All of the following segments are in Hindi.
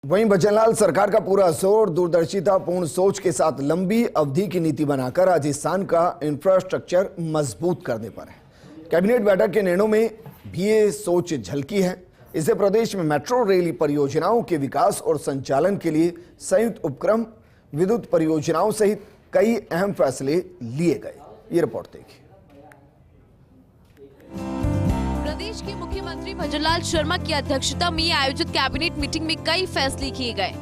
वहीं भजनलाल सरकार का पूरा जोर दूरदर्शितापूर्ण सोच के साथ लंबी अवधि की नीति बनाकर राजस्थान का इंफ्रास्ट्रक्चर मजबूत करने पर है। कैबिनेट बैठक के निर्णयों में भी ये सोच झलकी है। इससे प्रदेश में मेट्रो रेल परियोजनाओं के विकास और संचालन के लिए संयुक्त उपक्रम, विद्युत परियोजनाओं सहित कई अहम फैसले लिए गए। ये रिपोर्ट देखिए। प्रदेश के मुख्यमंत्री भजनलाल शर्मा की अध्यक्षता में आयोजित कैबिनेट मीटिंग में कई फैसले किए गए।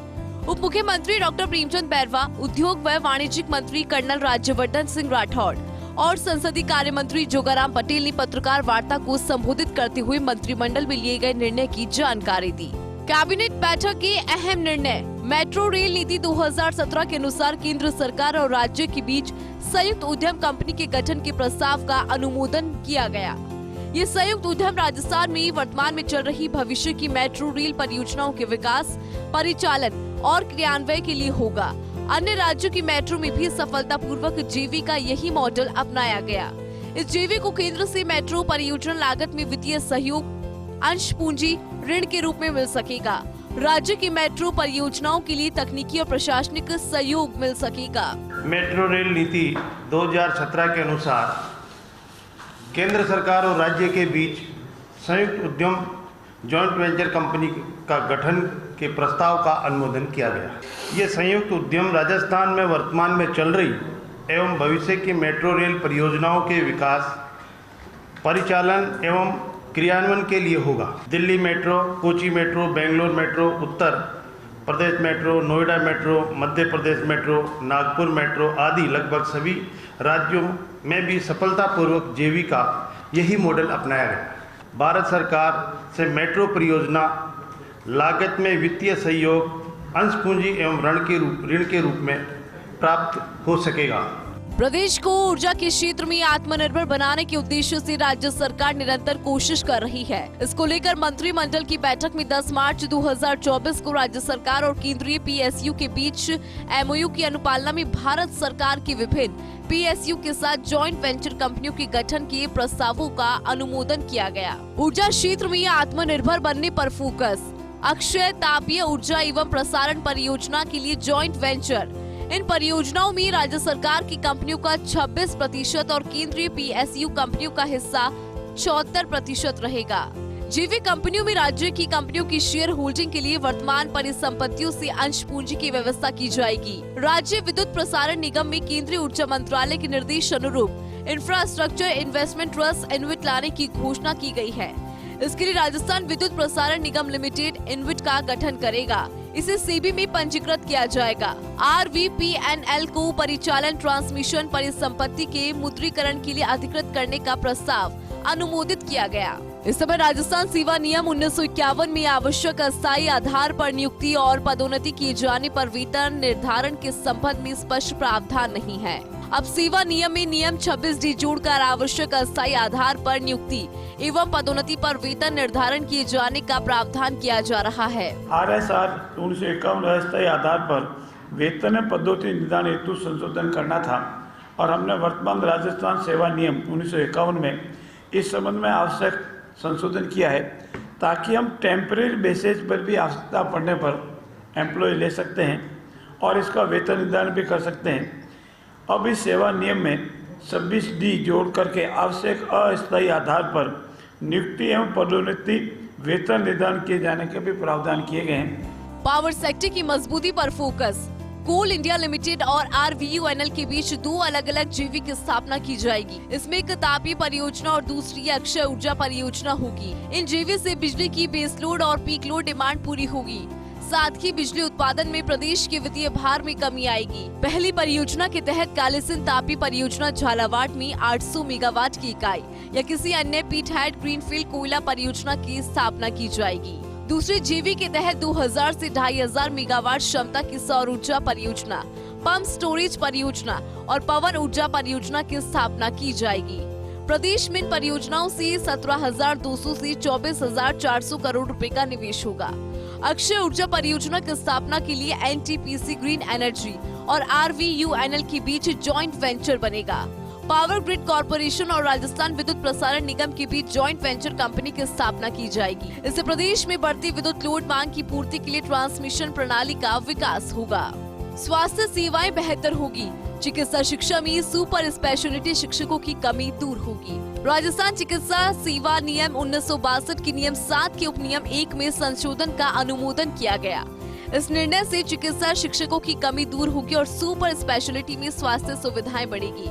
उप मुख्यमंत्री डॉक्टर प्रेमचंद बैरवा, उद्योग व वाणिज्यिक मंत्री कर्नल राज्यवर्धन सिंह राठौड़ और संसदीय कार्य मंत्री जोगाराम पटेल ने पत्रकार वार्ता को संबोधित करते हुए मंत्रिमंडल में लिए गए निर्णय की जानकारी दी। कैबिनेट बैठक के अहम निर्णय: मेट्रो रेल नीति 2017 के अनुसार केंद्र सरकार और राज्य के बीच संयुक्त उद्यम कंपनी के गठन के प्रस्ताव का अनुमोदन किया गया। ये संयुक्त उद्यम राजस्थान में वर्तमान में चल रही भविष्य की मेट्रो रेल परियोजनाओं के विकास, परिचालन और क्रियान्वयन के लिए होगा। अन्य राज्यों की मेट्रो में भी सफलतापूर्वक जेवी का यही मॉडल अपनाया गया। इस जेवी को केंद्र से मेट्रो परियोजना लागत में वित्तीय सहयोग, अंश पूंजी, ऋण के रूप में मिल सकेगा। राज्य की मेट्रो परियोजनाओं के लिए तकनीकी और प्रशासनिक सहयोग मिल सकेगा। मेट्रो रेल नीति 2017 के अनुसार केंद्र सरकार और राज्य के बीच संयुक्त उद्यम जॉइंट वेंचर कंपनी का गठन के प्रस्ताव का अनुमोदन किया गया। ये संयुक्त उद्यम राजस्थान में वर्तमान में चल रही एवं भविष्य की मेट्रो रेल परियोजनाओं के विकास, परिचालन एवं क्रियान्वयन के लिए होगा। Delhi metro, Kochi metro, Bangalore metro, Uttar Pradesh metro, Noida metro, Madhya Pradesh metro, Nagpur metro आदि लगभग सभी राज्यों में भी सफलतापूर्वक जेवी का यही मॉडल अपनाया गया। भारत सरकार से मेट्रो परियोजना लागत में वित्तीय सहयोग, अंश पूंजी एवं ऋण के रूप में प्राप्त हो सकेगा। प्रदेश को ऊर्जा के क्षेत्र में आत्मनिर्भर बनाने के उद्देश्य से राज्य सरकार निरंतर कोशिश कर रही है। इसको लेकर मंत्रिमंडल की बैठक में 10 मार्च 2024 को राज्य सरकार और केंद्रीय पीएसयू के बीच एमओयू की अनुपालना में भारत सरकार की विभिन्न पीएसयू के साथ जॉइंट वेंचर कंपनियों के गठन के प्रस्तावों का अनुमोदन किया गया। ऊर्जा क्षेत्र में आत्मनिर्भर बनने पर फोकस: अक्षय तापीय ऊर्जा एवं प्रसारण परियोजना के लिए जॉइंट वेंचर। इन परियोजनाओं में राज्य सरकार की कंपनियों का 26% और केंद्रीय पीएसयू कंपनियों का हिस्सा 74% रहेगा। जेवी कंपनियों में राज्य की कंपनियों की शेयर होल्डिंग के लिए वर्तमान परिसंपत्तियों से अंश पूंजी की व्यवस्था की जाएगी। राज्य विद्युत प्रसारण निगम में केंद्रीय ऊर्जा मंत्रालय के निर्देश अनुरूप इंफ्रास्ट्रक्चर इन्वेस्टमेंट ट्रस्ट इनविट लाने की घोषणा की गई है। इसके लिए राजस्थान विद्युत प्रसारण निगम लिमिटेड इनविट का गठन करेगा। इसे सेबी में पंजीकृत किया जाएगा। RVPNL को परिचालन, ट्रांसमिशन परिसंपत्ति के मुद्रीकरण के लिए अधिकृत करने का प्रस्ताव अनुमोदित किया गया। इस समय राजस्थान सेवा नियम 1951 में आवश्यक अस्थायी आधार पर नियुक्ति और पदोन्नति किए जाने पर वेतन निर्धारण के संबंध में स्पष्ट प्रावधान नहीं है। अब सेवा नियम में नियम 26D जोड़कर आवश्यक अस्थायी आधार पर नियुक्ति एवं पदोन्नति पर वेतन निर्धारण किए जाने का प्रावधान किया जा रहा है। RSR 1951 अस्थायी आधार पर वेतन पदोन्नति निर्धारण हेतु संशोधन करना था और हमने वर्तमान राजस्थान सेवा नियम 1951 में इस संबंध में आवश्यक संशोधन किया है ताकि हम टेम्परेरी बेसिस पर भी आवश्यकता पड़ने पर एम्प्लॉय ले सकते हैं और इसका वेतन निर्धारण भी कर सकते हैं। अब इस सेवा नियम में 26D जोड़ करके आवश्यक अस्थायी आधार पर नियुक्ति एवं पदोन्नति वेतन निर्धारण किए जाने के भी प्रावधान किए गए हैं। पावर सेक्टर की मजबूती पर फोकस: कोल इंडिया लिमिटेड और RVUNL के बीच 2 अलग अलग जेवी की स्थापना की जाएगी। इसमें एक तापीय परियोजना और दूसरी अक्षय ऊर्जा परियोजना होगी। इन जेवी से बिजली की बेस लोड और पीक लोड डिमांड पूरी होगी। साथ ही बिजली उत्पादन में प्रदेश के वित्तीय भार में कमी आएगी। पहली परियोजना के तहत कालीसिंध तापी परियोजना झालावाड़ में 800 मेगावाट की इकाई या किसी अन्य पीटहेड ग्रीनफील्ड कोयला परियोजना की स्थापना की जाएगी। दूसरे जेवी के तहत 2000 से 2500 मेगावाट क्षमता की सौर ऊर्जा परियोजना, पंप स्टोरेज परियोजना और पवन ऊर्जा परियोजना की स्थापना की जाएगी। प्रदेश में इन परियोजनाओं से 17,200 से 24,400 करोड़ रुपए का निवेश होगा। अक्षय ऊर्जा परियोजना की स्थापना के लिए NTPC ग्रीन एनर्जी और RVUNL के बीच जॉइंट वेंचर बनेगा। पावर ग्रिड कॉर्पोरेशन और राजस्थान विद्युत प्रसारण निगम के बीच जॉइंट वेंचर कंपनी की स्थापना की जाएगी। इससे प्रदेश में बढ़ती विद्युत लोड मांग की पूर्ति के लिए ट्रांसमिशन प्रणाली का विकास होगा। स्वास्थ्य सेवाएं बेहतर होगी। चिकित्सा शिक्षा में सुपर स्पेशलिटी शिक्षकों की कमी दूर होगी। राजस्थान चिकित्सा सेवा नियम 1962 की नियम 7 के उपनियम 1 में संशोधन का अनुमोदन किया गया। इस निर्णय से चिकित्सा शिक्षकों की कमी दूर होगी और सुपर स्पेशलिटी में स्वास्थ्य सुविधाएं बढ़ेगी।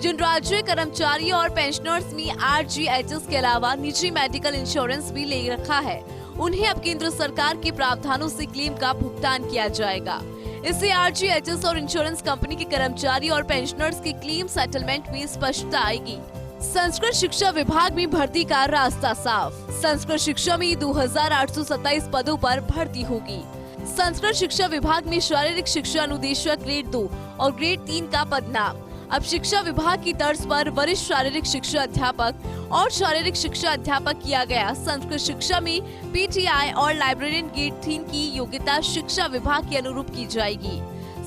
जिन राज्य कर्मचारी और पेंशनर्स में RGHS के अलावा निजी मेडिकल इंश्योरेंस भी ले रखा है, उन्हें अब केंद्र सरकार के प्रावधानों से क्लेम का भुगतान किया जाएगा। इससे RGHS और इंश्योरेंस कंपनी के कर्मचारी और पेंशनर्स के क्लेम सेटलमेंट में स्पष्टता आएगी। संस्कृत शिक्षा विभाग में भर्ती का रास्ता साफ। संस्कृत शिक्षा में 2827 पदों पर भर्ती होगी। संस्कृत शिक्षा विभाग में शारीरिक शिक्षा अनुदेशक ग्रेड 2 और ग्रेड 3 का पद नाम अब शिक्षा विभाग की तर्ज पर वरिष्ठ शारीरिक शिक्षा अध्यापक और शारीरिक शिक्षा अध्यापक किया गया। संस्कृत शिक्षा में PTI और लाइब्रेरियन ग्रेड 3 की योग्यता शिक्षा विभाग के अनुरूप की जाएगी।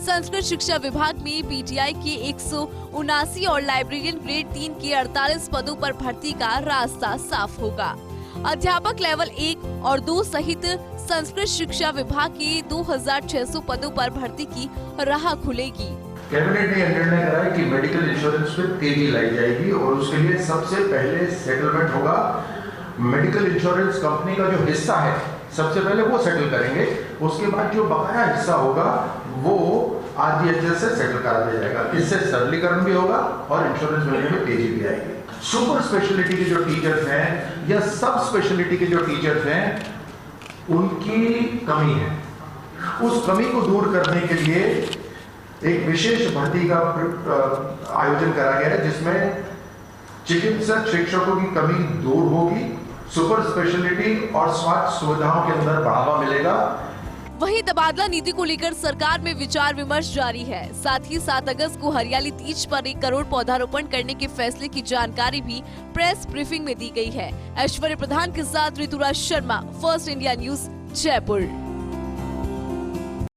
संस्कृत शिक्षा विभाग में PTI के 179 और लाइब्रेरियन ग्रेड 3 के 48 पदों पर भर्ती का रास्ता साफ होगा। अध्यापक लेवल 1 और 2 सहित संस्कृत शिक्षा विभाग के 2600 पदों पर भर्ती की राह खुलेगी। कैबिनेट ने यह निर्णय करा है कि मेडिकल इंश्योरेंस पे तेजी लाई जाएगी और उसके लिए सबसे पहले सेटलमेंट होगा। मेडिकल इंश्योरेंस कंपनी का जो हिस्सा है सबसे पहले वो सेटल करेंगे, उसके बाद जो बकाया हिस्सा होगा वो RGHS से सेटल करा दिया जाएगा। इससे सरलीकरण भी होगा और इंश्योरेंस मिलने में तेजी भी आएगी। सुपर स्पेशलिटी के जो टीचर्स हैं या सब स्पेशलिटी के जो टीचर्स हैं उनकी कमी है। उस कमी को दूर करने के लिए एक विशेष भर्ती का आयोजन करा गया है जिसमें चिकित्सक शिक्षकों की कमी दूर होगी, सुपर स्पेशलिटी और स्वास्थ्य सुविधाओं के अंदर बढ़ावा मिलेगा। वहीं तबादला नीति को लेकर सरकार में विचार विमर्श जारी है। साथ ही 7 अगस्त को हरियाली तीज पर 1 करोड़ पौधारोपण करने के फैसले की जानकारी भी प्रेस ब्रीफिंग में दी गई है। ऐश्वर्य प्रधान के साथ Rituraj Sharma, First India News, Jaipur.